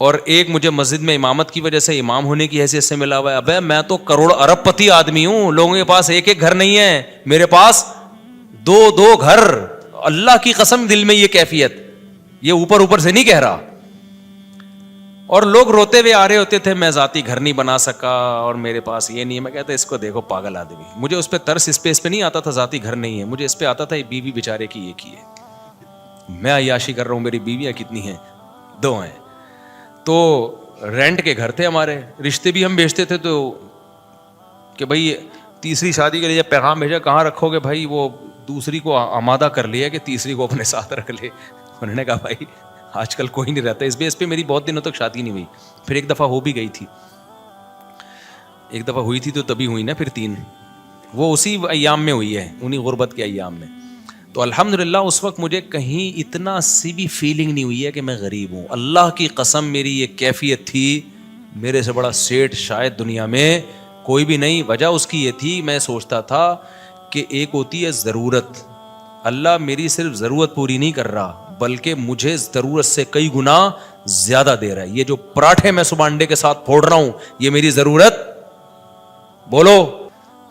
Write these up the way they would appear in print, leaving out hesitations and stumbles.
اور ایک مجھے مسجد میں امامت کی وجہ سے امام ہونے کی حیثیت سے ملا ہوا ہے. ابے میں تو کروڑ ارب پتی آدمی ہوں, لوگوں کے پاس ایک ایک گھر نہیں ہے, میرے پاس دو دو گھر. اللہ کی قسم دل میں یہ کیفیت, یہ اوپر اوپر سے نہیں کہہ رہا. اور لوگ روتے ہوئے آ رہے ہوتے تھے میں ذاتی گھر نہیں بنا سکا اور میرے پاس یہ نہیں ہے. میں کہتا اس کو دیکھو پاگل آدمی. مجھے اس پہ ترس اس پہ نہیں آتا تھا ذاتی گھر نہیں ہے, مجھے اس پہ آتا تھا یہ بیوی بیچارے کی ایک ہی ہے, میں عیاشی کر رہا ہوں, میری بیویاں کتنی ہیں, 2 ہیں. تو رینٹ کے گھر تھے ہمارے, رشتے بھی ہم بیچتے تھے. تو کہ بھائی تیسری شادی کے لیے جب پیغام بھیجا کہاں رکھو گے بھائی, وہ دوسری کو آمادہ کر لیا کہ تیسری کو اپنے ساتھ رکھ لے. انہوں نے کہا بھائی آج کل کوئی نہیں رہتا اس پہ میری بہت دنوں تک شادی نہیں ہوئی. پھر ایک دفعہ ہو بھی گئی تھی, ایک دفعہ ہوئی تھی تو تبھی ہوئی نا پھر 3, وہ اسی ایام میں ہوئی ہے, انہی غربت کے ایام میں. تو الحمدللہ اس وقت مجھے کہیں اتنا سی بھی فیلنگ نہیں ہوئی ہے کہ میں غریب ہوں. اللہ کی قسم میری یہ کیفیت تھی, میرے سے بڑا سیٹ شاید دنیا میں کوئی بھی نہیں. وجہ اس کی یہ تھی, میں سوچتا تھا کہ ایک ہوتی ہے ضرورت, اللہ میری صرف ضرورت پوری نہیں کر رہا بلکہ مجھے ضرورت سے کئی گنا زیادہ دے رہا ہے. یہ جو پراٹھے میں صبح انڈے کے ساتھ پھوڑ رہا ہوں یہ میری ضرورت بولو.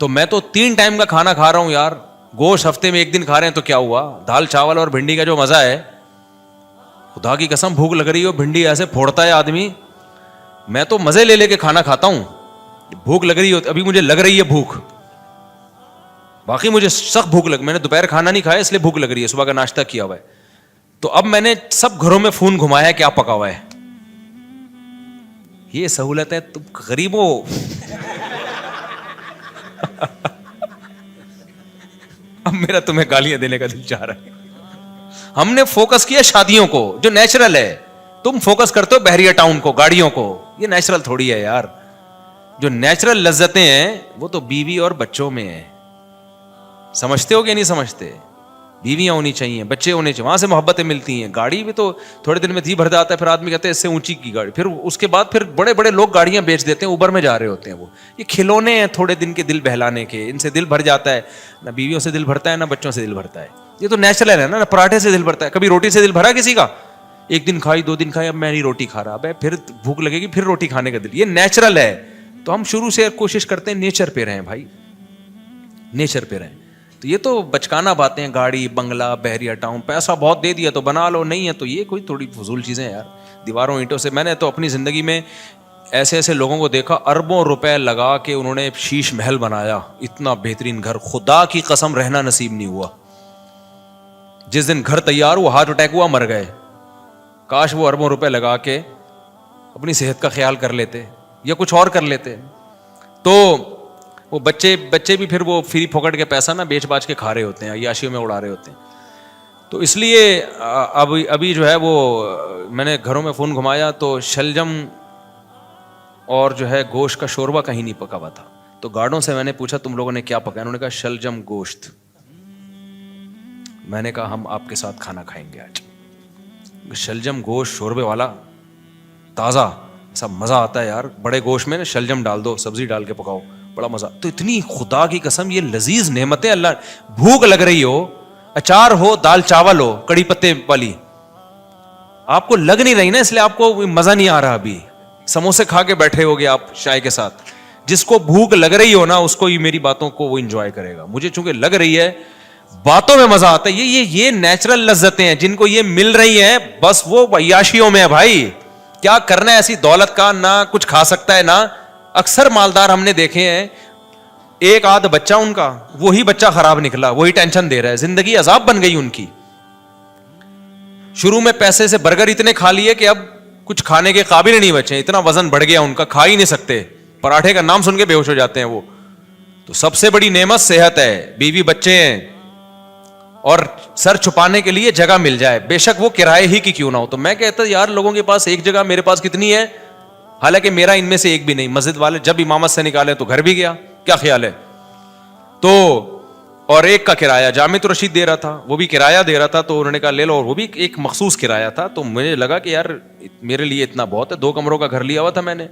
تو میں تو 3 ٹائم کا کھانا کھا رہا ہوں یار, گوشت ہفتے میں 1 دن کھا رہے ہیں تو کیا ہوا. دال چاول اور بھنڈی کا جو مزہ ہے, خدا کی قسم بھوک لگ رہی ہو, بھنڈی ایسے پھوڑتا ہے آدمی, میں تو مزے لے لے کے کھانا کھاتا ہوں. بھوک لگ رہی ہو, ابھی مجھے لگ رہی ہے بھوک, باقی مجھے سخت بھوک میں نے دوپہر کھانا نہیں کھایا اس لیے بھوک لگ رہی ہے, صبح کا ناشتہ کیا ہوا ہے. تو اب میں نے سب گھروں میں فون گھمایا کیا پکا ہوا ہے. یہ سہولت ہے, تم غریب ہو. اب میرا تمہیں گالیاں دینے کا دل چاہ رہا ہے. ہم نے فوکس کیا شادیوں کو جو نیچرل ہے, تم فوکس کرتے ہو بحریہ ٹاؤن کو, گاڑیوں کو. یہ نیچرل تھوڑی ہے یار, جو نیچرل لذتیں ہیں وہ تو بیوی اور بچوں میں ہیں. سمجھتے ہو کہ نہیں سمجھتے؟ بیویاں ہونی چاہیے, بچے ہونے چاہیے, وہاں سے محبتیں ملتی ہیں. گاڑی بھی تو تھوڑے دن میں تھی بھر جاتا ہے, پھر آدمی کہتے ہیں اس سے اونچی کی گاڑی, پھر اس کے بعد پھر بڑے بڑے لوگ گاڑیاں بیچ دیتے ہیں, اوبر میں جا رہے ہوتے ہیں. وہ یہ کھلونے ہیں تھوڑے دن کے دل بہلانے کے, ان سے دل بھر جاتا ہے. نہ بیویوں سے دل بھرتا ہے نہ بچوں سے دل بھرتا ہے. یہ تو نیچرل ہے نا, پراٹھے سے دل بھرتا ہے. کبھی روٹی سے دل بھرا کسی کا؟ 1 دن کھائی 2 دن کھائی, اب میں نہیں روٹی کھا رہا, اب پھر بھوک لگے گی پھر روٹی کھانے کا دل. یہ نیچرل ہے. تو ہم شروع سے کوشش کرتے ہیں نیچر پہ رہیں بھائی, نیچر پہ رہیں. تو یہ تو بچکانا باتیں ہیں, گاڑی بنگلہ بحریہ ٹاؤن, پیسہ بہت دے دیا تو بنا لو, نہیں ہے تو یہ کوئی تھوڑی فضول چیزیں یار. دیواروں اینٹوں سے, میں نے تو اپنی زندگی میں ایسے ایسے لوگوں کو دیکھا اربوں روپے لگا کے انہوں نے شیش محل بنایا, اتنا بہترین گھر, خدا کی قسم رہنا نصیب نہیں ہوا. جس دن گھر تیار ہوا ہارٹ اٹیک ہوا, مر گئے. کاش وہ اربوں روپے لگا کے اپنی صحت کا خیال کر لیتے یا کچھ اور کر لیتے. تو وہ بچے بھی پھر وہ فری پھوکٹ کے پیسہ نا بیچ باچ کے کھا رہے ہوتے ہیں, عیاشیوں میں اڑا رہے ہوتے ہیں. تو اس لیے ابھی جو ہے وہ میں نے گھروں میں فون گھمایا تو شلجم اور جو ہے گوشت کا شوربہ کہیں نہیں پکا ہوا تھا. تو گارڈوں سے میں نے پوچھا تم لوگوں نے کیا پکایا, انہوں نے کہا شلجم گوشت. میں نے کہا ہم آپ کے ساتھ کھانا کھائیں گے آج. شلجم گوشت شوربے والا تازہ, ایسا مزہ آتا ہے یار. بڑے گوشت میں نا شلجم ڈال دو, سبزی ڈال کے پکاؤ, بڑا مزہ. تو اتنی خدا کی قسم یہ لذیذ نعمتیں اللہ, بھوک لگ رہی ہو, اچار ہو, دال چاول ہو کڑی پتے والی, آپ کو لگ نہیں رہی نا, اس لیے آپ کو مزہ نہیں آ رہا. ابھی سموسے کھا کے بیٹھے ہوگے آپ چائے کے ساتھ. جس کو بھوک لگ رہی ہو نا اس کو یہ میری باتوں کو وہ انجوائے کرے گا. مجھے چونکہ لگ رہی ہے, باتوں میں مزہ آتا ہے. یہ نیچرل لذتیں ہیں جن کو یہ مل رہی ہیں, بس وہ عیاشیوں میں ہے بھائی. کیا کرنا ہے ایسی دولت کا, نہ کچھ کھا سکتا ہے نہ. اکثر مالدار ہم نے دیکھے ہیں, ایک آدھ بچہ ان کا, وہی بچہ خراب نکلا, وہی ٹینشن دے رہا ہے, زندگی عذاب بن گئی ان کی. شروع میں پیسے سے برگر اتنے کھا لیے کہ اب کچھ کھانے کے قابل نہیں بچے, اتنا وزن بڑھ گیا ان کا, کھا ہی نہیں سکتے. پراٹھے کا نام سن کے بے ہوش ہو جاتے ہیں وہ. تو سب سے بڑی نعمت صحت ہے, بیوی بچے ہیں, اور سر چھپانے کے لیے جگہ مل جائے, بے شک وہ کرائے ہی کی کیوں نہ ہو. تو میں کہتا یار لوگوں کے پاس ایک جگہ, میرے پاس کتنی ہے, حالانکہ میرا ان میں سے ایک بھی نہیں. مسجد والے جب امامت سے نکالے تو گھر بھی گیا, کیا خیال ہے. تو اور ایک کا کرایہ جامع رشید دے رہا تھا, وہ بھی کرایہ دے رہا تھا, تو انہوں نے کہا لے لو, اور وہ بھی ایک مخصوص کرایہ تھا. تو مجھے لگا کہ یار میرے لیے اتنا بہت ہے. 2 کمروں کا گھر لیا ہوا تھا میں نے.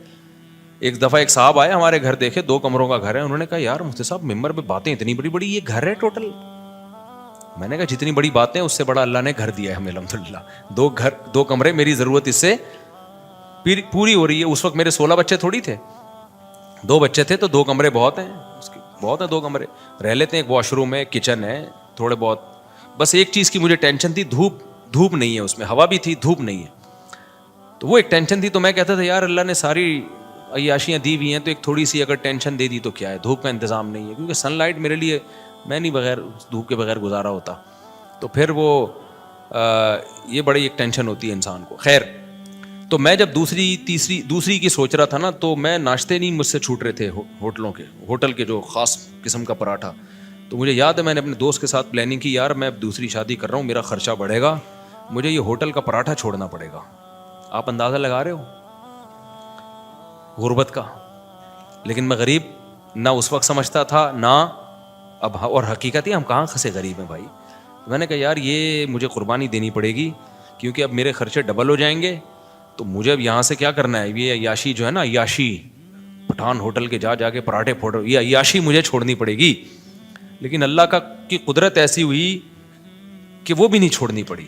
ایک دفعہ ایک صاحب آئے ہمارے گھر, دیکھے 2 کمروں کا گھر ہے, انہوں نے کہا یار مفتی صاحب ممبر پہ باتیں اتنی بڑی بڑی, یہ گھر ہے ٹوٹل. میں نے کہا جتنی بڑی باتیں اس سے بڑا اللہ نے گھر دیا ہے ہمیں الحمدللہ. 2 کمرے, میری ضرورت اس سے پوری ہو رہی ہے. اس وقت میرے 16 بچے تھوڑی تھے, 2 بچے تھے, تو 2 کمرے بہت ہیں, بہت ہیں 2 کمرے, رہ لیتے ہیں. ایک واش روم ہے, کچن ہے, تھوڑے بہت. بس ایک چیز کی مجھے ٹینشن تھی, دھوپ نہیں ہے اس میں, ہوا بھی تھی, دھوپ نہیں ہے, تو وہ ایک ٹینشن تھی. تو میں کہتا تھا یار اللہ نے ساری عیاشیاں دی ہوئی ہیں, تو ایک تھوڑی سی اگر ٹینشن دے دی تو کیا ہے, دھوپ کا انتظام نہیں ہے, کیونکہ سن لائٹ میرے لیے, میں نہیں بغیر دھوپ کے بغیر گزارا ہوتا. تو پھر وہ یہ بڑی ایک ٹینشن ہوتی ہے انسان کو. خیر, تو میں جب دوسری کی سوچ رہا تھا نا, تو میں ناشتے نہیں مجھ سے چھوٹ رہے تھے ہوٹل کے جو خاص قسم کا پراٹھا. تو مجھے یاد ہے میں نے اپنے دوست کے ساتھ پلاننگ کی, یار میں اب دوسری شادی کر رہا ہوں, میرا خرچہ بڑھے گا, مجھے یہ ہوٹل کا پراٹھا چھوڑنا پڑے گا. آپ اندازہ لگا رہے ہو غربت کا. لیکن میں غریب نہ اس وقت سمجھتا تھا نہ اب, اور حقیقت ہے ہم کہاں خسے غریب ہیں بھائی. میں نے کہا یار یہ مجھے قربانی دینی پڑے گی, کیونکہ اب میرے خرچے ڈبل ہو جائیں گے. تو مجھے اب یہاں سے کیا کرنا ہے, یہ عیاشی جو ہے نا, عیاشی پٹھان ہوٹل کے جا کے پراٹھے پھوڑ, یہ عیاشی مجھے چھوڑنی پڑے گی. لیکن اللہ کی قدرت ایسی ہوئی کہ وہ بھی نہیں چھوڑنی پڑی.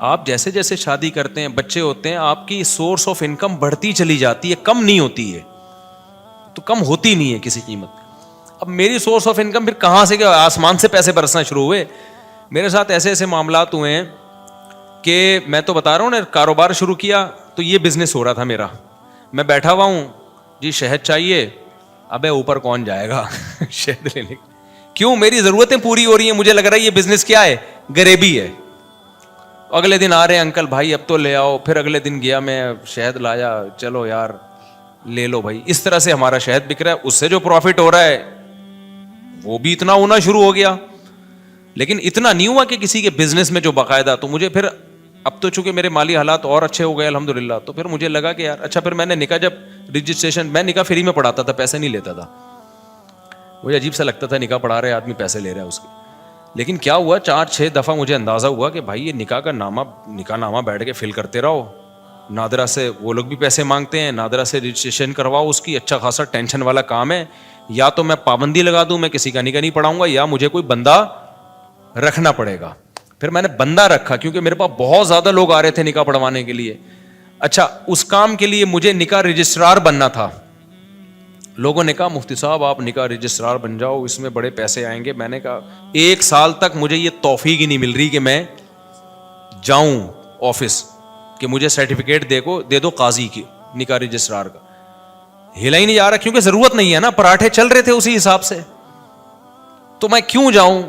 آپ جیسے جیسے شادی کرتے ہیں, بچے ہوتے ہیں, آپ کی سورس آف انکم بڑھتی چلی جاتی ہے, کم نہیں ہوتی ہے, تو کم ہوتی نہیں ہے کسی قیمت. اب میری سورس آف انکم پھر کہاں سے, آسمان سے پیسے برسنا شروع ہوئے. میرے ساتھ ایسے ایسے معاملات ہوئے ہیں کہ میں تو بتا رہا ہوں نا, کاروبار شروع کیا تو یہ بزنس ہو رہا تھا میرا. میں بیٹھا ہوا ہوں جی, شہد چاہیے, ابے اوپر کون جائے گا شہد لینے, کیوں, میری ضرورتیں پوری ہو رہی ہیں, مجھے لگ رہا ہے یہ بزنس کیا ہے, غریبی ہے. اگلے دن آ رہے ہیں انکل بھائی اب تو لے آؤ, پھر اگلے دن گیا میں شہد لایا, چلو یار لے لو بھائی. اس طرح سے ہمارا شہد بک رہا ہے, اس سے جو پروفٹ ہو رہا ہے وہ بھی اتنا ہونا شروع ہو گیا. لیکن اتنا نہیں ہوا کہ کسی کے بزنس میں جو باقاعدہ. تو مجھے پھر اب تو چونکہ میرے مالی حالات اور اچھے ہو گئے الحمدللہ, تو پھر مجھے لگا کہ یار اچھا, پھر میں نے نکاح جب رجسٹریشن, میں نکاح فری میں پڑھاتا تھا, پیسے نہیں لیتا تھا. مجھے عجیب سا لگتا تھا نکاح پڑھا رہے آدمی پیسے لے رہا ہے اس کے. لیکن کیا ہوا, 4-6 دفعہ مجھے اندازہ ہوا کہ بھائی یہ نکاح کا نکاح نامہ بیٹھ کے فل کرتے رہو, نادرا سے وہ لوگ بھی پیسے مانگتے ہیں, نادرا سے رجسٹریشن کرواؤ اس کی, اچھا خاصا ٹینشن والا کام ہے. یا تو میں پابندی لگا دوں, میں کسی کا نکاح نہیں پڑھاؤں گا, یا مجھے کوئی بندہ رکھنا پڑے گا. پھر میں نے بندہ رکھا, کیونکہ میرے پاس بہت زیادہ لوگ آ رہے تھے نکاح پڑھوانے کے لیے. اچھا, اس کام کے لیے مجھے نکاح رجسٹرار بننا تھا. لوگوں نے کہا مفتی صاحب آپ نکاح رجسٹرار بن جاؤ, اس میں بڑے پیسے آئیں گے. میں نے کہا 1 سال تک مجھے یہ توفیق ہی نہیں مل رہی کہ میں جاؤں آفس کہ مجھے سرٹیفکیٹ دے دو قاضی کی نکاح رجسٹرار کا. ہلا ہی نہیں جا رہا, کیونکہ ضرورت نہیں ہے نا, پراٹھے چل رہے تھے اسی حساب سے, تو میں کیوں جاؤں.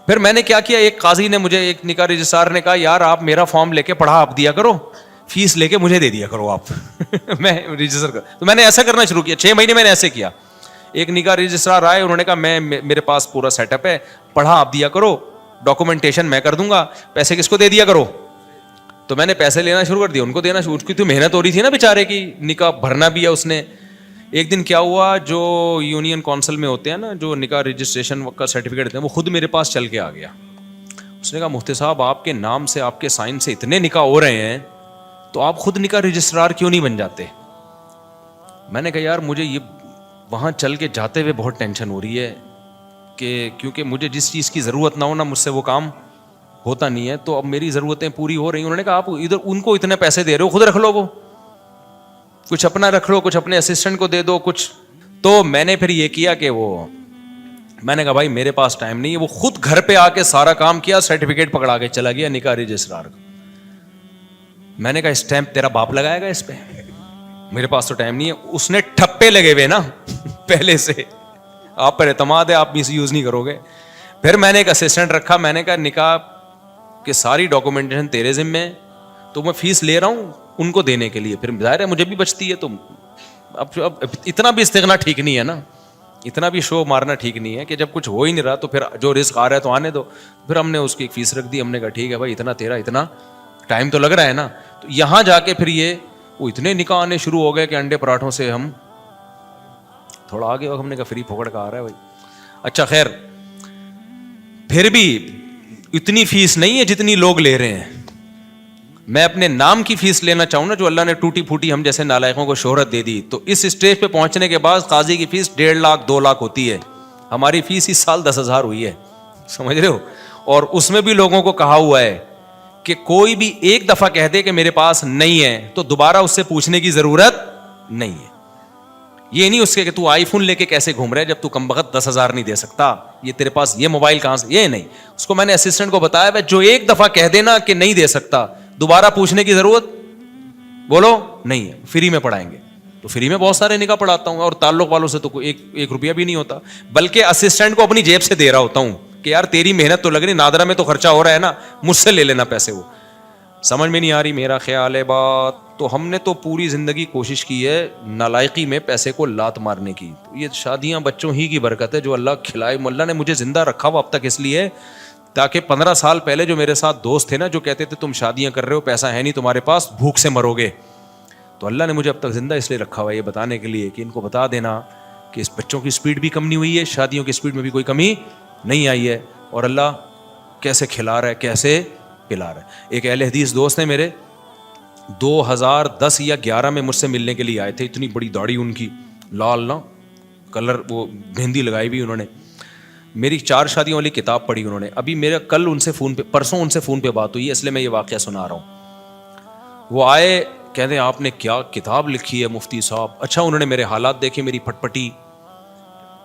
پھر میں نے کیا کیا, ایک قاضی نے مجھے, ایک نکاح رجسٹرار نے کہا یار آپ میرا فارم لے کے پڑھا آپ دیا کرو, فیس لے کے مجھے دے دیا کرو آپ میں رجسٹر کر. تو میں نے ایسا کرنا شروع کیا, 6 مہینے میں نے ایسے کیا. ایک نکاح رجسٹرار آئے, انہوں نے کہا میرے پاس پورا سیٹ اپ ہے, پڑھا آپ دیا کرو, ڈاکومنٹیشن میں کر دوں گا, پیسے کس کو دے دیا کرو. تو میں نے پیسے لینا شروع کر دیا, ان کو دینا شروع کی. تو محنت ہو رہی تھی نا بیچارے کی, نکاح بھرنا بھی ہے اس نے. ایک دن کیا ہوا, جو یونین کونسل میں ہوتے ہیں نا, جو نکاح رجسٹریشن کا سرٹیفکیٹ دیتے ہیں, وہ خود میرے پاس چل کے آ گیا. اس نے کہا مفتی صاحب آپ کے نام سے, آپ کے سائن سے اتنے نکاح ہو رہے ہیں, تو آپ خود نکاح رجسٹرار کیوں نہیں بن جاتے. میں نے کہا یار مجھے یہ وہاں چل کے جاتے ہوئے بہت ٹینشن ہو رہی ہے, کہ کیونکہ مجھے جس چیز کی ضرورت نہ ہو نا, مجھ سے وہ کام ہوتا نہیں ہے. تو اب میری ضرورتیں پوری ہو رہی ہیں. انہوں نے کہا آپ ادھر ان کو اتنے پیسے دے رہے ہو, خود رکھ لو, وہ کچھ اپنا رکھ لو, کچھ اپنے اسسٹنٹ کو دے دو کچھ. تو میں نے پھر یہ کیا کہ میں نے کہا بھائی میرے پاس ٹائم نہیں ہے. وہ خود گھر پہ آ کے سارا کام کیا, سرٹیفکیٹ پکڑا کے چلا گیا نکاح رجسٹرار کا. میں نے کہا اسٹیمپ تیرا باپ لگائے گا اس پہ, میرے پاس تو ٹائم نہیں ہے. اس نے ٹھپے لگے ہوئے نا پہلے سے, آپ پر اعتماد ہے, آپ مس یوز نہیں کرو گے. پھر میں نے ایک اسسٹنٹ رکھا, میں نے کہا نکاح کہ ساری ڈاکومنٹیشن تیرے ذمہ ہے, تو میں فیس لے رہا ہوں ان کو دینے کے لیے, پھر ظاہر ہے مجھے بھی بچتی ہے. تو اب اتنا بھی استغنا ٹھیک نہیں ہے نا, اتنا بھی شو مارنا ٹھیک نہیں ہے کہ جب کچھ ہو ہی نہیں رہا تو پھر جو رزق آ رہا ہے تو آنے دو. پھر ہم نے اس کی ایک فیس رکھ دی. ہم نے کہا ٹھیک ہے بھائی, اتنا تیرا, اتنا ٹائم تو لگ رہا ہے نا. تو یہاں جا کے پھر یہ وہ اتنے نکاح آنے شروع ہو گئے کہ انڈے پراٹھوں سے ہم تھوڑا آگے. ہم نے کہا فری پھوکڑ کا آ رہا ہے بھائی. اچھا خیر, پھر بھی اتنی فیس نہیں ہے جتنی لوگ لے رہے ہیں. میں اپنے نام کی فیس لینا چاہوں نا, جو اللہ نے ٹوٹی پھوٹی ہم جیسے نالائقوں کو شہرت دے دی, تو اس اسٹیج پہ پہنچنے کے بعد قاضی کی فیس 1.5 لاکھ 2 لاکھ ہوتی ہے. ہماری فیس اس سال 10,000 ہوئی ہے, سمجھ رہے ہو. اور اس میں بھی لوگوں کو کہا ہوا ہے کہ کوئی بھی ایک دفعہ کہہ دے کہ میرے پاس نہیں ہے تو دوبارہ اس سے پوچھنے کی ضرورت نہیں ہے. یہ نہیں اس کے کہ تو آئی فون لے کے کیسے گھوم رہا ہے جب تو کم بخت 10,000 نہیں دے سکتا, یہ تیرے پاس یہ موبائل کہاں سے, یہ نہیں. اس کو میں نے اسسٹنٹ کو بتایا بھائی جو ایک دفعہ کہہ دینا کہ نہیں دے سکتا دوبارہ پوچھنے کی ضرورت بولو نہیں ہے, فری میں پڑھائیں گے. تو فری میں بہت سارے نکاح پڑھاتا ہوں اور تعلق والوں سے تو ایک روپیہ بھی نہیں ہوتا, بلکہ اسسٹنٹ کو اپنی جیب سے دے رہا ہوتا ہوں کہ یار تیری محنت تو لگ رہی, نادرا میں تو خرچہ ہو رہا ہے نا, مجھ سے لے لینا پیسے. وہ سمجھ میں نہیں آ رہی میرا خیال ہے بات. تو ہم نے تو پوری زندگی کوشش کی ہے نالائقی میں پیسے کو لات مارنے کی. یہ شادیاں بچوں ہی کی برکت ہے جو اللہ کھلائے. اللہ نے مجھے زندہ رکھا ہوا اب تک اس لیے تاکہ 15 سال پہلے جو میرے ساتھ دوست تھے نا جو کہتے تھے تم شادیاں کر رہے ہو پیسہ ہے نہیں تمہارے پاس, بھوک سے مرو گے, تو اللہ نے مجھے اب تک زندہ اس لیے رکھا ہوا ہے یہ بتانے کے لیے کہ ان کو بتا دینا کہ اس بچوں کی سپیڈ بھی کم نہیں ہوئی ہے, شادیوں کی سپیڈ میں بھی کوئی کمی نہیں آئی ہے, اور اللہ کیسے کھلا رہا ہے کیسے پلا رہا ہے. ایک اہل حدیث دوست نے میرے 2010 یا 11 میں مجھ سے ملنے کے لیے آئے تھے, اتنی بڑی داڑھی ان کی, لال نا کلر, وہ مہندی لگائی ہوئی انہوں نے, میری 4 شادیوں والی کتاب پڑھی انہوں نے. ابھی میرا کل ان سے فون پہ پرسوں ان سے فون پہ بات ہوئی ہے اس لیے میں یہ واقعہ سنا رہا ہوں. وہ آئے کہتے ہیں آپ نے کیا کتاب لکھی ہے مفتی صاحب. اچھا انہوں نے میرے حالات دیکھے, میری پھٹ پٹی,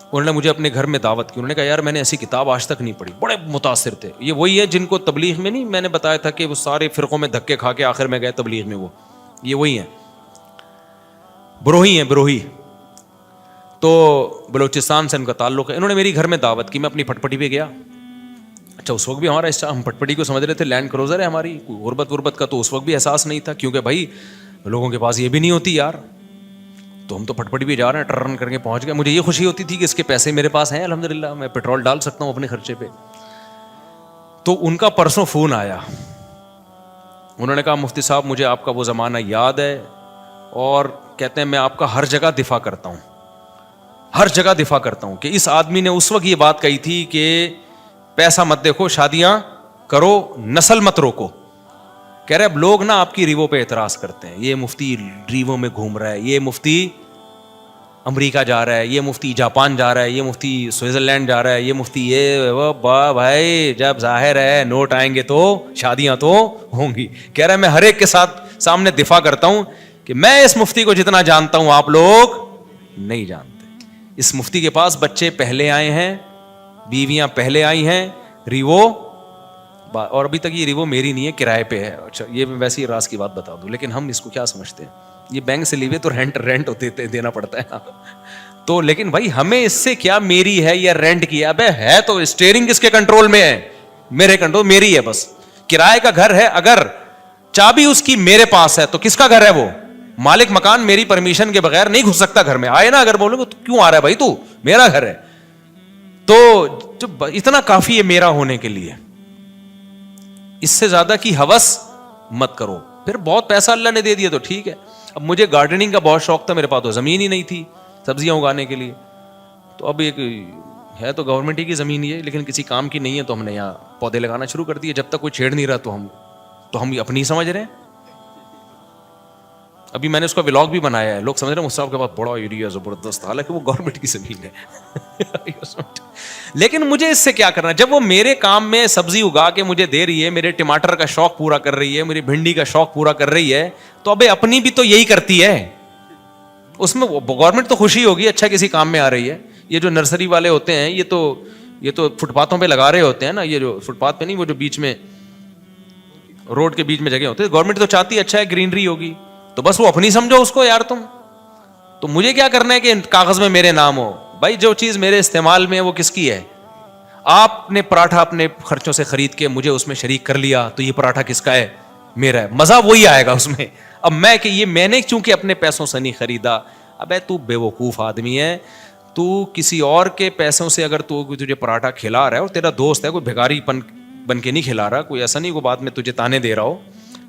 انہوں نے مجھے اپنے گھر میں دعوت کی. انہوں نے کہا یار میں نے ایسی کتاب آج تک نہیں پڑھی. بڑے متاثر تھے. یہ وہی ہے جن کو تبلیغ میں نہیں میں نے بتایا تھا کہ وہ سارے فرقوں میں دھکے کھا کے آخر میں گئے تبلیغ میں, وہ یہ وہی ہیں, بروہی ہیں بروہی. تو بلوچستان سے ان کا تعلق ہے. انہوں نے میری گھر میں دعوت کی, میں اپنی پھٹ پٹی پہ گیا. اچھا اس وقت بھی ہمارا ہم پھٹ پٹی کو سمجھ رہے تھے لینڈ کروزر ہے ہماری, غربت کا تو اس وقت بھی احساس نہیں تھا کیونکہ بھائی لوگوں کے پاس یہ بھی نہیں ہوتی یار. تو ہم تو پھٹ پٹی بھی جا رہے ہیں, ٹرن کر کے پہنچ گئے. مجھے یہ خوشی ہوتی تھی کہ اس کے پیسے میرے پاس ہیں الحمدللہ, میں پیٹرول ڈال سکتا ہوں اپنے خرچے پہ. تو ان کا پرسوں فون آیا, انہوں نے کہا مفتی صاحب مجھے آپ کا وہ زمانہ یاد ہے, اور کہتے ہیں میں آپ کا ہر جگہ دفاع کرتا ہوں, ہر جگہ دفاع کرتا ہوں کہ اس آدمی نے اس وقت یہ بات کہی تھی کہ پیسہ مت دیکھو شادیاں کرو نسل مت روکو. کہہ رہے اب لوگ نا آپ کی ریوو پہ اعتراض کرتے ہیں, یہ مفتی ریوو میں گھوم رہا ہے, یہ مفتی امریکہ جا رہا ہے, یہ مفتی جاپان جا رہا ہے, یہ مفتی سوئٹزرلینڈ جا رہا ہے, یہ مفتی یہ وہ بھائی جب ظاہر ہے نوٹ آئیں گے تو شادیاں تو ہوں گی. کہہ رہا ہے میں ہر ایک کے ساتھ سامنے دفاع کرتا ہوں کہ میں اس مفتی کو جتنا جانتا ہوں آپ لوگ نہیں جانتے. اس مفتی کے پاس بچے پہلے آئے ہیں, بیویاں پہلے آئی ہیں, ریوو, اور ابھی تک یہ ریوو میری نہیں ہے کرائے پہ ہے. اچھا یہ میں ویسے ہی راز کی بات بتا دوں, لیکن ہم اس کو کیا سمجھتے ہیں, یہ بینک سے لیوے تو رینٹ دینا پڑتا ہے تو لیکن بھائی ہمیں اس سے کیا میری ہے یا رینٹ کی ہے, ابے ہے تو اسٹیئرنگ کس کے کنٹرول میں ہے, میرے کنٹرول, میری ہے بس. کرائے کا گھر ہے, اگر چابی اس کی میرے پاس ہے تو کس کا گھر ہے وہ, مالک مکان میری پرمیشن کے بغیر نہیں گھس سکتا گھر میں. آئے نا اگر بولو تو کیوں آ رہا ہے بھائی, تو میرا گھر ہے. تو جب اتنا کافی ہے میرا ہونے کے لیے, اس سے زیادہ کی ہوس مت کرو. پھر بہت پیسہ اللہ نے دے دیا تو ٹھیک ہے. اب مجھے گارڈننگ کا بہت شوق تھا, میرے پاس تو زمین ہی نہیں تھی سبزیاں اگانے کے لیے. تو اب ایک ہے تو گورنمنٹ ہی کی زمین ہی ہے لیکن کسی کام کی نہیں ہے, تو ہم نے یہاں پودے لگانا شروع کر دیے. جب تک کوئی چھیڑ نہیں رہا تو ہم اپنی سمجھ رہے ہیں. ابھی میں نے اس کا ولاگ بھی بنایا ہے, لوگ سمجھ رہے ہیں مصطفیٰ کے پاس بڑا ایریا زبردست, حالانکہ وہ گورنمنٹ کی زمین ہے لیکن مجھے اس سے کیا کرنا, جب وہ میرے کام میں سبزی اگا کے مجھے دے رہی ہے, میرے ٹماٹر کا شوق پورا کر رہی ہے, میری بھنڈی کا شوق پورا کر رہی ہے, تو ابے اپنی بھی تو یہی کرتی ہے, اس میں گورنمنٹ تو خوشی ہوگی اچھا کسی کام میں آ رہی ہے. یہ جو نرسری والے ہوتے ہیں یہ تو فٹ پاتھوں پہ لگا رہے ہوتے ہیں نا, یہ جو فٹ پاتھ پہ نہیں, وہ جو بیچ میں روڈ کے بیچ میں جگہ ہوتے ہیں, گورنمنٹ تو چاہتی ہے اچھا ہے گرینری ہوگی, تو بس وہ اپنی سمجھو اس کو یار. تو مجھے کیا کرنا ہے کہ کاغذ میں میرے نام ہو. بھائی جو چیز میرے استعمال میں ہے وہ کس کی ہے, آپ نے پراٹھا اپنے خرچوں سے خرید کے مجھے اس میں شریک کر لیا تو یہ پراٹھا کس کا ہے, میرا ہے, مزہ وہی آئے گا اس میں. اب میں نے چونکہ اپنے پیسوں سے نہیں خریدا, ابے تو بے وقوف آدمی ہے, تو کسی اور کے پیسوں سے اگر تو تجھے پراٹھا کھلا رہا ہے اور تیرا دوست ہے, کوئی بھیکاری بن کے نہیں کھلا رہا, کوئی ایسا نہیں کوئی بات میں تجھے تانے دے رہا ہو,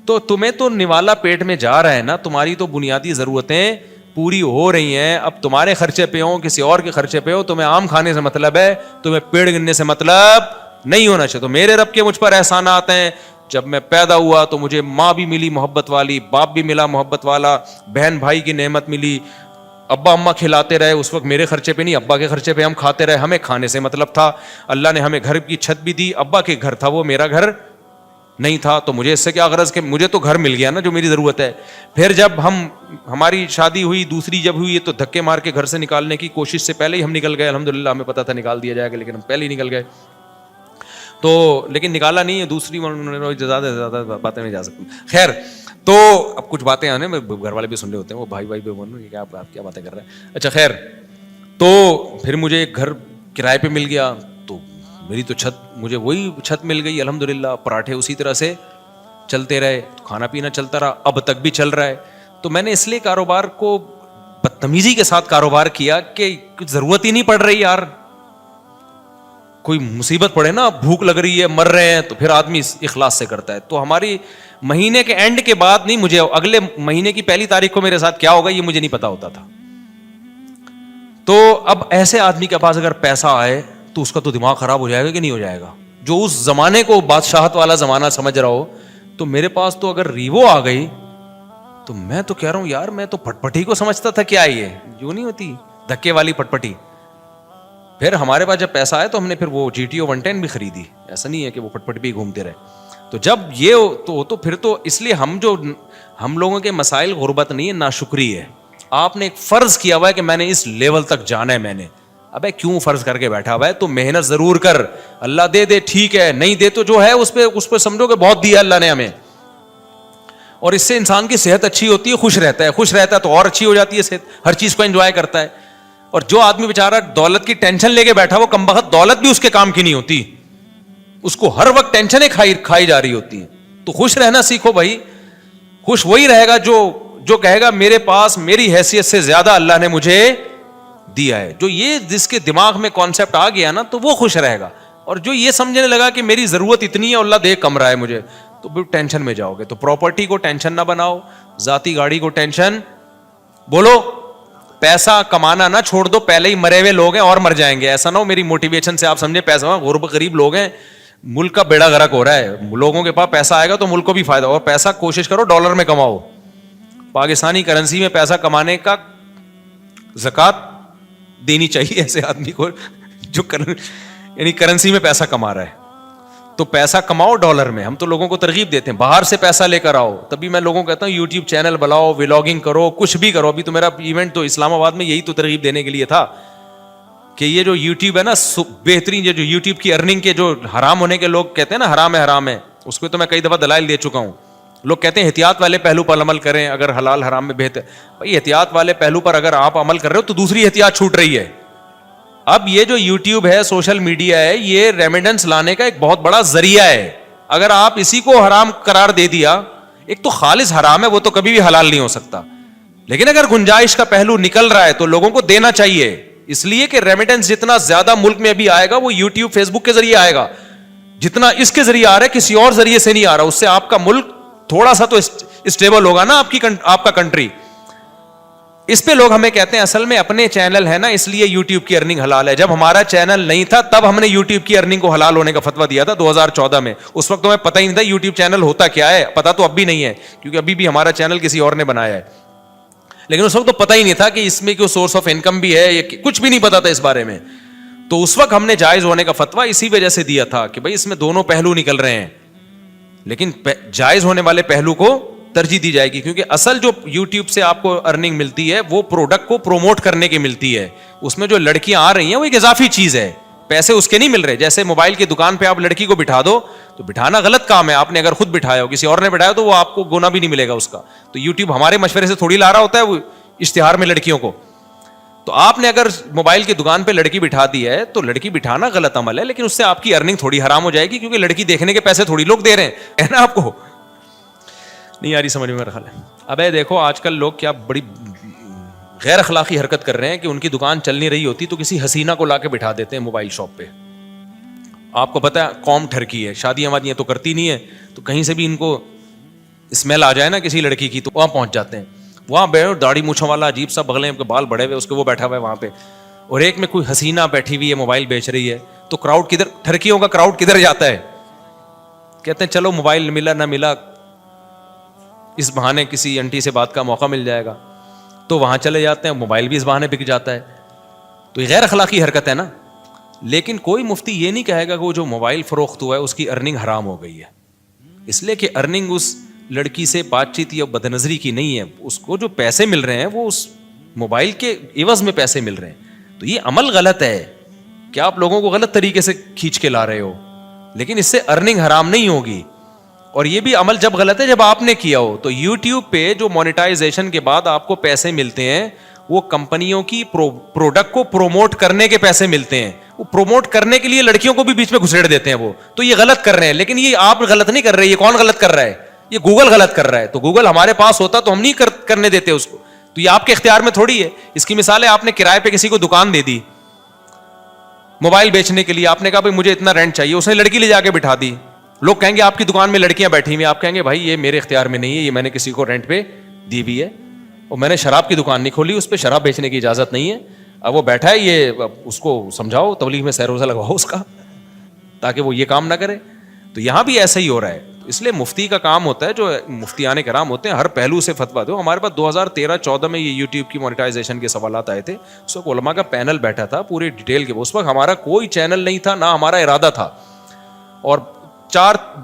تو تمہیں تو نوالا پیٹ میں جا رہا ہے نا, تمہاری تو بنیادی ضرورتیں پوری ہو رہی ہیں. اب تمہارے خرچے پہ ہو کسی اور کے خرچے پہ ہو, تمہیں آم کھانے سے مطلب ہے, تمہیں پیڑ گننے سے مطلب نہیں ہونا چاہیے. تو میرے رب کے مجھ پر احسانات ہیں, جب میں پیدا ہوا تو مجھے ماں بھی ملی محبت والی, باپ بھی ملا محبت والا, بہن بھائی کی نعمت ملی, ابا اماں کھلاتے رہے, اس وقت میرے خرچے پہ نہیں ابا کے خرچے پہ ہم کھاتے رہے, ہمیں کھانے سے مطلب تھا. اللہ نے ہمیں گھر کی چھت بھی دی, ابا کے گھر تھا وہ, میرا گھر نہیں تھا تو مجھے اس سے کیا غرض کہ مجھے تو گھر مل گیا نا جو میری ضرورت ہے. پھر جب ہماری شادی ہوئی دوسری جب ہوئی تو دھکے مار کے گھر سے نکالنے کی کوشش سے پہلے ہی ہم نکل گئے. الحمدللہ ہمیں پتا تھا نکال دیا جائے گا لیکن ہم پہلے ہی نکل گئے. تو لیکن نکالا نہیں ہے, دوسری زیادہ سے زیادہ باتیں نہیں جا سکتی. خیر, تو اب کچھ باتیں آنے میں گھر والے بھی سن رہے ہوتے ہیں, وہ بھائی بھی بول رہے ہیں کہ آپ کیا باتیں کر رہے ہیں. اچھا خیر, تو پھر مجھے ایک گھر کرائے پہ مل گیا تو میری تو مجھے وہی چھت مل گئی الحمدللہ. پراٹھے اسی طرح سے چلتے رہے, کھانا پینا چلتا رہا, اب تک بھی چل رہا ہے. تو میں نے اس لیے کاروبار کو بدتمیزی کے ساتھ کاروبار کیا کہ کچھ ضرورت ہی نہیں پڑ رہی یار. کوئی مصیبت پڑے نا, بھوک لگ رہی ہے, مر رہے ہیں, تو پھر آدمی اخلاص سے کرتا ہے. تو ہماری مہینے کے اینڈ کے بعد نہیں, مجھے اگلے مہینے کی پہلی تاریخ کو میرے ساتھ کیا ہوگا یہ مجھے نہیں پتا ہوتا تھا. تو اب ایسے آدمی کے پاس اگر پیسہ آئے تو اس کا تو دماغ خراب ہو جائے گا کہ نہیں ہو جائے گا, جو اس زمانے کو بادشاہت والا زمانہ سمجھ رہا ہو. تو میرے پاس تو اگر ریوو آ گئی تو میں تو کہہ رہا ہوں یار میں تو پٹ پٹی کو سمجھتا تھا کیا یہ جو نہیں ہوتی دھکے والی پٹ پٹی. پھر ہمارے پاس جب پیسہ آیا تو ہم نے پھر وہ GTO 110 بھی خریدی. ایسا نہیں ہے کہ وہ پٹ پٹ بھی گھومتے رہے. تو جب یہ تو پھر تو اس لیے ہم لوگوں کے مسائل غربت نہیں ہے, ناشکری ہے. آپ نے ایک فرض کیا ہوا ہے کہ میں نے اس لیول تک جانا ہے. میں نے ابے کیوں فرض کر کے بیٹھا ہوا ہے, تو محنت ضرور کر. اللہ دے ٹھیک ہے, نہیں دے تو جو ہے اس پہ سمجھو کہ بہت دیا اللہ نے ہمیں. اور اس سے انسان کی صحت اچھی ہوتی ہے, خوش رہتا ہے تو اور اچھی ہو جاتی ہے صحت, ہر چیز کو انجوائے کرتا ہے. اور جو آدمی بیچارہ دولت کی ٹینشن لے کے بیٹھا, وہ کمبخت دولت بھی اس کے کام کی نہیں ہوتی, اس کو ہر وقت ٹینشنیں کھائی جا رہی ہوتی ہیں. تو خوش رہنا سیکھو بھائی. خوش وہی رہے گا جو کہے گا میرے پاس میری حیثیت سے زیادہ اللہ نے مجھے دیا ہے. جو یہ جس کے دماغ میں کانسیپٹ آ گیا نا تو وہ خوش رہے گا. اور جو یہ سمجھنے لگا کہ میری ضرورت اتنی ہے اللہ دے کم رہا ہے مجھے, تو پھر ٹینشن میں جاؤ گے. تو پراپرٹی کو ٹینشن نہ بناؤ, ذاتی گاڑی کو ٹینشن, بولو پیسہ کمانا نہ چھوڑ دو, پہلے ہی مرے ہوئے لوگ ہیں اور مر جائیں گے. ایسا نہ ہو میری موٹیویشن سے آپ سمجھے پیسہ غریب لوگ ہیں, ملک کا بیڑا غرق ہو رہا ہے. لوگوں کے پاس پیسہ آئے گا تو ملک کو بھی فائدہ. اور پیسہ کوشش کرو ڈالر میں کماؤ, پاکستانی کرنسی میں پیسہ کمانے کا زکوٰۃ دینی چاہیے ایسے آدمی کو جو یعنی کرنسی میں پیسہ کما رہا ہے. تو پیسہ کماؤ ڈالر میں. ہم تو لوگوں کو ترغیب دیتے ہیں باہر سے پیسہ لے کر آؤ. تبھی میں لوگوں کو کہتا ہوں یوٹیوب چینل بناؤ, ولاگنگ کرو, کچھ بھی کرو. ابھی تو میرا ایونٹ تو اسلام آباد میں یہی تو ترغیب دینے کے لیے تھا کہ یہ جو یوٹیوب ہے نا بہترین, یہ جو یوٹیوب کی ارننگ کے جو حرام ہونے کے لوگ کہتے ہیں نا حرام ہے, اس کو تو میں کئی دفعہ دلائل دے چکا ہوں. لوگ کہتے ہیں احتیاط والے پہلو پر عمل کریں اگر حلال حرام میں بہتر. بھائی احتیاط والے پہلو پر اگر آپ عمل کر رہے ہو تو دوسری احتیاط چھوٹ رہی ہے. اب یہ جو یوٹیوب ہے, سوشل میڈیا ہے, یہ ریمیڈنس لانے کا ایک بہت بڑا ذریعہ ہے. اگر آپ اسی کو حرام قرار دے دیا, ایک تو خالص حرام ہے, وہ تو کبھی بھی حلال نہیں ہو سکتا. لیکن اگر گنجائش کا پہلو نکل رہا ہے تو لوگوں کو دینا چاہیے, اس لیے کہ ریمیڈنس جتنا زیادہ ملک میں ابھی آئے گا وہ یوٹیوب فیس بک کے ذریعے آئے گا. جتنا اس کے ذریعے آ رہا ہے کسی اور ذریعے سے نہیں آ رہا. اس سے آپ کا ملک تھوڑا سا تو اسٹیبل ہوگا نا, آپ کا کنٹری. اس پہ لوگ ہمیں کہتے ہیں اصل میں اپنے چینل ہے نا اس لیے یوٹیوب کی ارننگ حلال ہے. جب ہمارا چینل نہیں تھا تب ہم نے یوٹیوب کی ارننگ کو حلال ہونے کا فتویٰ دیا تھا 2014 میں. اس وقت ہمیں پتہ ہی نہیں تھا یوٹیوب چینل ہوتا کیا ہے. پتہ تو اب بھی نہیں ہے کیونکہ ابھی بھی ہمارا چینل کسی اور نے بنایا ہے, لیکن اس وقت تو پتہ ہی نہیں تھا کہ اس میں کوئی سورس آف انکم بھی ہے, کچھ بھی نہیں پتا تھا اس بارے میں. تو اس وقت ہم نے جائز ہونے کا فتویٰ اسی وجہ سے دیا تھا کہ بھائی اس میں دونوں پہلو نکل رہے ہیں, لیکن جائز ہونے والے پہلو کو ترجیح دی جائے گی. کیونکہ اصل جو یوٹیوب سے آپ کو ارننگ ملتی ہے وہ پروڈکٹ کو پروموٹ کرنے کی ملتی ہے. اس میں جو لڑکیاں آ رہی ہیں وہ ایک اضافی چیز ہے, پیسے اس کے نہیں مل رہے. جیسے موبائل کی دکان پہ آپ لڑکی کو بٹھا دو تو بٹھانا غلط کام ہے. آپ نے اگر خود بٹھایا ہو, کسی اور نے بٹھایا تو وہ آپ کو گنا بھی نہیں ملے گا اس کا. تو یوٹیوب ہمارے مشورے سے تھوڑی لا رہا ہوتا ہے وہ اشتہار میں لڑکیوں کو. تو آپ نے اگر موبائل کی دکان پہ لڑکی بٹھا دی ہے تو لڑکی بٹھانا غلط عمل ہے, لیکن اس سے آپ کی ارننگ تھوڑی حرام ہو جائے گی کیونکہ لڑکی دیکھنے کے پیسے تھوڑی لوگ دے رہے ہیں نا. آپ کو نہیں آ رہی سمجھ میں میرا خیال ہے. اب دیکھو آج کل لوگ کیا بڑی غیر اخلاقی حرکت کر رہے ہیں کہ ان کی دکان چل نہیں رہی ہوتی تو کسی حسینہ کو لا کے بٹھا دیتے ہیں موبائل شاپ پہ. آپ کو پتا ہے قوم ٹھرکی ہے, شادیاں وادیاں تو کرتی نہیں ہے, تو کہیں سے بھی ان کو اسمیل آ جائے نا کسی لڑکی کی تو وہاں پہنچ جاتے ہیں. وہاں بیٹھو داڑھی مونچھوں والا عجیب سا بغلیں بال بڑے ہوئے اس کے وہ بیٹھا ہوا ہے وہاں پہ, اور ایک میں کوئی حسینہ بیٹھی ہوئی ہے موبائل بیچ رہی ہے. تو کراؤڈ کدھر, ٹھرکیوں کا کراؤڈ کدھر جاتا ہے؟ کہتے ہیں چلو موبائل ملا نہ ملا اس بہانے کسی انٹی سے بات کا موقع مل جائے گا, تو وہاں چلے جاتے ہیں. موبائل بھی اس بہانے بک جاتا ہے. تو یہ غیر اخلاقی حرکت ہے نا. لیکن کوئی مفتی یہ نہیں کہے گا کہ وہ جو موبائل فروخت ہوا ہے اس کی ارننگ حرام ہو گئی ہے. اس لیے کہ ارننگ اس لڑکی سے بات چیت یا بد نظری کی نہیں ہے, اس کو جو پیسے مل رہے ہیں وہ اس موبائل کے عوض میں پیسے مل رہے ہیں. تو یہ عمل غلط ہے کہ آپ لوگوں کو غلط طریقے سے کھینچ کے لا رہے ہو, لیکن اس سے ارننگ حرام نہیں ہوگی. اور یہ بھی عمل جب غلط ہے جب آپ نے کیا ہو. تو یوٹیوب پہ جو مونیٹائزیشن کے بعد آپ کو پیسے ملتے ہیں وہ کمپنیوں کی پروڈکٹ کو پروموٹ کرنے کے پیسے ملتے ہیں. وہ پروموٹ کرنے کے لیے لڑکیوں کو بھی بیچ میں گھسیڑ دیتے ہیں وہ. تو یہ غلط کر رہے ہیں, لیکن یہ آپ غلط نہیں کر رہے, یہ کون غلط کر رہا ہے؟ یہ گوگل غلط کر رہا ہے. تو گوگل ہمارے پاس ہوتا تو ہم نہیں کرنے دیتے اس کو. تو یہ آپ کے اختیار میں تھوڑی ہے. اس کی مثال ہے, آپ نے کرائے پہ کسی کو دکان دے دی موبائل بیچنے کے لیے, آپ نے کہا بھائی مجھے اتنا رینٹ چاہیے, اس نے لڑکی لے جا کے بٹھا دی. لوگ کہیں گے آپ کی دکان میں لڑکیاں بیٹھی ہوئی, آپ کہیں گے بھائی یہ میرے اختیار میں نہیں ہے, یہ میں نے کسی کو رینٹ پہ دی بھی ہے, اور میں نے شراب کی دکان نہیں کھولی, اس پہ شراب بیچنے کی اجازت نہیں ہے. اب وہ بیٹھا ہے, یہ اس کو سمجھاؤ, تبلیغ میں سیر روزہ لگواؤ اس کا, تاکہ وہ یہ کام نہ کرے. تو یہاں بھی ایسا ہی ہو رہا ہے. اس لیے مفتی کا کام ہوتا ہے, جو مفتیان کرام ہوتے ہیں, ہر پہلو سے فتویٰ دو. ہمارے پاس 2013-14 میں یہ یوٹیوب کی مونیٹائزیشن کے سوالات آئے تھے, اس وقت علماء کا پینل بیٹھا تھا پوری ڈیٹیل کے. اس وقت ہمارا کوئی چینل نہیں تھا, نہ ہمارا ارادہ تھا, اور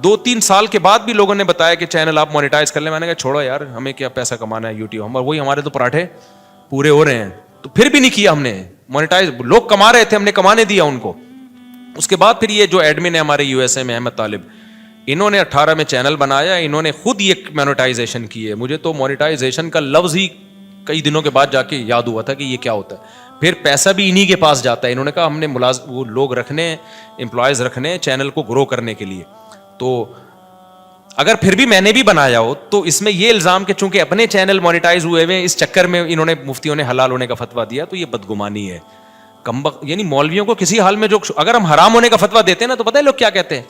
2-3 سال کے بعد بھی لوگوں نے بتایا کہ چینل آپ مونیٹائز کر لیں. میں نے کہا چھوڑو یار, ہمیں کیا پیسہ کمانا ہے یوٹیوب, ہم وہی ہمارے تو پراٹھے پورے ہو رہے ہیں. تو پھر بھی نہیں کیا ہم نے مونیٹائز. لوگ کما رہے تھے, ہم نے کمانے دیا ان کو. اس کے بعد پھر یہ جو ایڈمن ہے ہمارے یو ایس اے میں, احمد طالب, انہوں نے 18 میں چینل بنایا, انہوں نے خود یہ مونیٹائزیشن کی ہے. مجھے تو مونیٹائزیشن کا لفظ ہی کئی دنوں کے بعد جا کے یاد ہوا تھا کہ یہ کیا ہوتا ہے. پھر پیسہ بھی انہی کے پاس جاتا ہے. انہوں نے کہا ہم نے وہ لوگ رکھنے, امپلائیز رکھنے چینل کو گرو کرنے کے لیے. تو اگر پھر بھی میں نے بھی بنایا ہو تو اس میں یہ الزام کہ چونکہ اپنے چینل مونیٹائز ہوئے ہوئے, اس چکر میں انہوں نے مفتیوں نے حلال ہونے کا فتویٰ دیا, تو یہ بدگمانی ہے. یعنی مولویوں کو کسی حال میں جو, اگر ہم حرام ہونے کا فتویٰ دیتے ہیں نا, تو پتہ ہے لوگ کیا کہتے ہیں,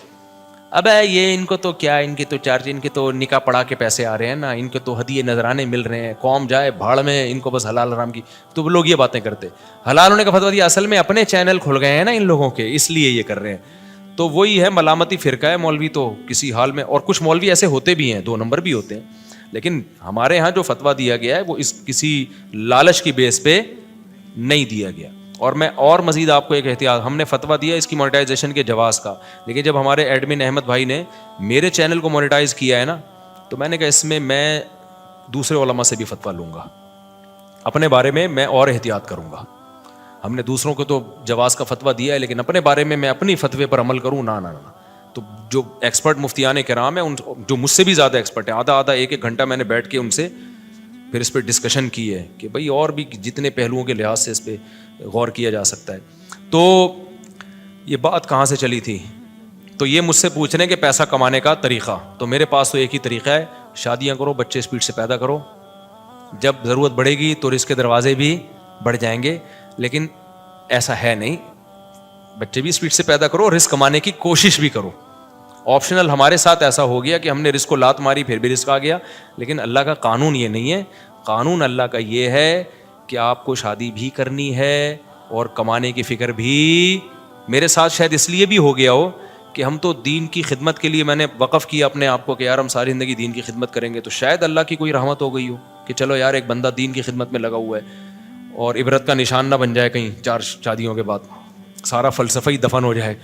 اب یہ ان کو تو کیا, ان کی تو چارج, ان کے تو نکاح پڑھا کے پیسے آ رہے ہیں نا, ان کے تو ہدیے نذرانے مل رہے ہیں, قوم جائے بھاڑ میں, ان کو بس حلال حرام کی. تو لوگ یہ باتیں کرتے, حلال ہونے کا فتویٰ دیا, اصل میں اپنے چینل کھل گئے ہیں نا ان لوگوں کے, اس لیے یہ کر رہے ہیں. تو وہی ہے, ملامتی فرقہ ہے مولوی تو کسی حال میں. اور کچھ مولوی ایسے ہوتے بھی ہیں, 2 نمبر بھی ہوتے ہیں, لیکن ہمارے ہاں جو فتویٰ دیا گیا ہے وہ اس کسی لالچ کی بیس پہ نہیں دیا گیا. اور میں اور مزید آپ کو ایک احتیاط, ہم نے فتویٰ دیا اس کی مونیٹائزیشن کے جواز کا, لیکن جب ہمارے ایڈمن احمد بھائی نے میرے چینل کو مونیٹائز کیا ہے نا, تو میں نے کہا اس میں دوسرے علماء سے بھی فتویٰ لوں گا, اپنے بارے میں اور احتیاط کروں گا. ہم نے دوسروں کو تو جواز کا فتویٰ دیا ہے, لیکن اپنے بارے میں اپنی فتوے پر عمل کروں نہ. تو جو ایکسپرٹ مفتیان کرام ہیں, جو مجھ سے بھی زیادہ ایکسپرٹ ہیں, آدھا 1-1 گھنٹہ میں نے بیٹھ کے ان سے پھر اس پہ ڈسکشن کی ہے کہ بھائی اور بھی جتنے پہلوؤں کے لحاظ سے اس پہ غور کیا جا سکتا ہے. تو یہ بات کہاں سے چلی تھی؟ تو یہ مجھ سے پوچھ رہے ہیں کہ پیسہ کمانے کا طریقہ. تو میرے پاس تو ایک ہی طریقہ ہے, شادیاں کرو, بچے اسپیڈ سے پیدا کرو, جب ضرورت بڑھے گی تو رزق کے دروازے بھی بڑھ جائیں گے. لیکن ایسا ہے نہیں, بچے بھی اسپیڈ سے پیدا کرو, رزق کمانے کی کوشش بھی کرو. آپشنل ہمارے ساتھ ایسا ہو گیا کہ ہم نے رزق کو لات ماری, پھر بھی رزق آ گیا. لیکن اللہ کا قانون یہ نہیں ہے. قانون اللہ کا یہ ہے کہ آپ کو شادی بھی کرنی ہے اور کمانے کی فکر بھی. میرے ساتھ شاید اس لیے بھی ہو گیا ہو کہ ہم تو دین کی خدمت کے لیے, میں نے وقف کیا اپنے آپ کو کہ یار ہم ساری زندگی دین کی خدمت کریں گے. تو شاید اللہ کی کوئی رحمت ہو گئی ہو کہ چلو یار ایک بندہ دین کی خدمت میں لگا ہوا ہے, اور عبرت کا نشان نہ بن جائے کہیں 4 شادیوں کے بعد سارا فلسفہ ہی دفن ہو جائے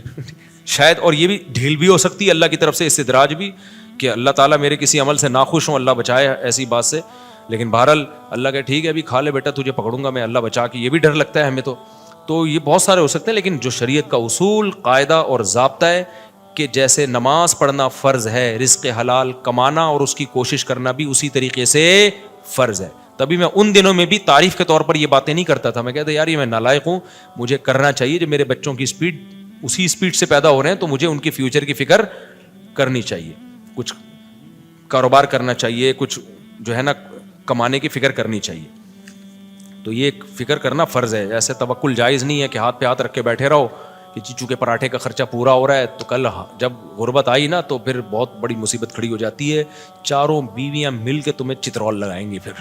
شاید. اور یہ بھی ڈھیل بھی ہو سکتی ہے اللہ کی طرف سے, استدراج بھی, کہ اللہ تعالیٰ میرے کسی عمل سے ناخوش ہوں, اللہ بچائے ایسی بات سے. لیکن بہرحال اللہ کہ ٹھیک ہے ابھی کھا لے بیٹا, تجھے پکڑوں گا میں, اللہ بچا کے. یہ بھی ڈر لگتا ہے ہمیں. تو یہ بہت سارے ہو سکتے ہیں, لیکن جو شریعت کا اصول, قاعدہ اور ضابطہ ہے کہ جیسے نماز پڑھنا فرض ہے, رزق حلال کمانا اور اس کی کوشش کرنا بھی اسی طریقے سے فرض ہے. تبھی میں ان دنوں میں بھی تعریف کے طور پر یہ باتیں نہیں کرتا تھا. میں کہتا یار یہ میں نالائق ہوں, مجھے کرنا چاہیے. جب میرے بچوں کی اسپیڈ اسی اسپیڈ سے پیدا ہو رہے ہیں تو مجھے ان کے فیوچر کی فکر کرنی چاہیے, کچھ کاروبار کرنا چاہیے, کچھ جو ہے نا کمانے کی فکر کرنی چاہیے. تو یہ فکر کرنا فرض ہے. ایسے توکل جائز نہیں ہے کہ ہاتھ پہ ہاتھ رکھ کے بیٹھے رہو کہ چیچو کے پراٹھے کا خرچہ پورا ہو رہا ہے, تو کل جب غربت آئی نا تو پھر بہت بڑی مصیبت کھڑی ہو جاتی ہے. 4 بیویاں مل کے تمہیں چترول لگائیں گی پھر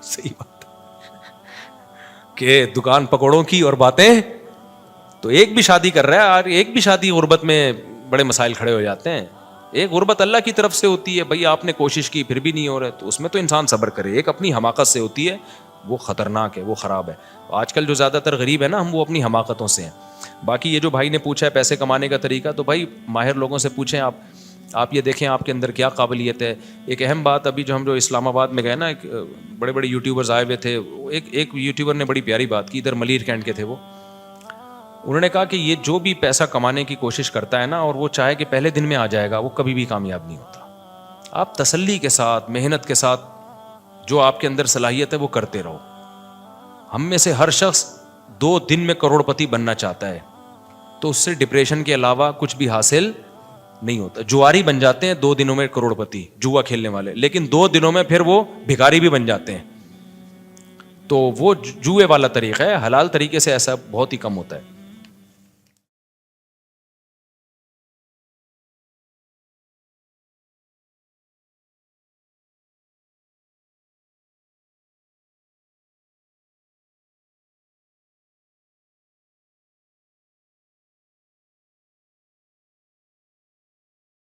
صحیح بات کہ دکان پکوڑوں کی اور باتیں. تو ایک بھی شادی کر رہا ہے اور ایک بھی شادی غربت میں بڑے مسائل کھڑے ہو جاتے ہیں. ایک غربت اللہ کی طرف سے ہوتی ہے, بھائی آپ نے کوشش کی پھر بھی نہیں ہو رہا, تو اس میں تو انسان صبر کرے. ایک اپنی حماقت سے ہوتی ہے, وہ خطرناک ہے, وہ خراب ہے. آج کل جو زیادہ تر غریب ہے نا, ہم وہ اپنی حماقتوں سے ہیں. باقی یہ جو بھائی نے پوچھا ہے پیسے کمانے کا طریقہ, تو بھائی ماہر لوگوں سے پوچھیں آپ یہ دیکھیں آپ کے اندر کیا قابلیت ہے. ایک اہم بات, ابھی جو اسلام آباد میں گئے نا, ایک بڑے بڑے یوٹیوبرز آئے ہوئے تھے, ایک یوٹیوبر نے بڑی پیاری بات کی, ادھر ملیر کینٹ کے تھے وہ. انہوں نے کہا کہ یہ جو بھی پیسہ کمانے کی کوشش کرتا ہے نا, اور وہ چاہے کہ پہلے دن میں آ جائے گا, وہ کبھی بھی کامیاب نہیں ہوتا. آپ تسلی کے ساتھ, محنت کے ساتھ جو آپ کے اندر صلاحیت ہے وہ کرتے رہو. ہم میں سے ہر شخص 2 دن میں کروڑ پتی بننا چاہتا ہے, تو اس سے ڈپریشن کے علاوہ کچھ بھی حاصل نہیں ہوتا. جواری بن جاتے ہیں 2 دنوں میں کروڑ پتی, جوا کھیلنے والے, لیکن 2 دنوں میں پھر وہ بھکاری بھی بن جاتے ہیں. تو وہ جوئے والا طریقہ ہے, حلال طریقے سے ایسا بہت ہی کم ہوتا ہے.